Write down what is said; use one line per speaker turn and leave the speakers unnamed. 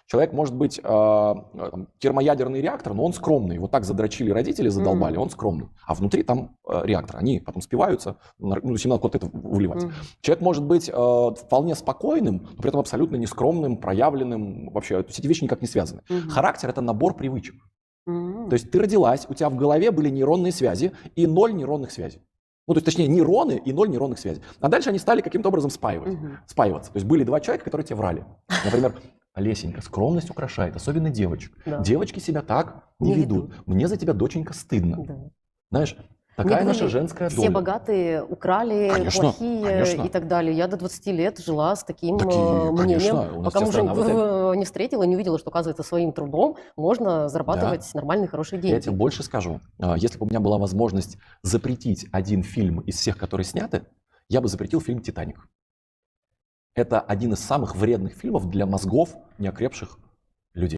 Человек может быть термоядерный реактор, но он скромный. Вот так задрочили родители, задолбали, он скромный. А внутри там реактор. Они потом спиваются, ну, то есть им надо куда-то это выливать. Человек может быть вполне спокойным, но при этом абсолютно нескромным, проявленным. Вообще, то есть эти вещи никак не связаны. Характер – это набор привычек. То есть ты родилась, у тебя в голове были нейронные связи и 0 нейронных связей. Ну, то есть, точнее, нейроны и 0 нейронных связей. А дальше они стали каким-то образом спаиваться. То есть были 2 человека, которые тебе врали. Например, Лесенька, скромность украшает, особенно девочек. Да. Девочки себя так не ведут. Мне за тебя, доченька, стыдно. Да. Знаешь, такая наша женская доля.
Все богатые украли, плохие и так далее. Я до 20 лет жила с таким мнением, пока мужа не встретила, не увидела, что, оказывается, своим трудом можно зарабатывать нормальные, хорошие деньги.
Я тебе больше скажу. Если бы у меня была возможность запретить один фильм из всех, которые сняты, я бы запретил фильм «Титаник». Это один из самых вредных фильмов для мозгов неокрепших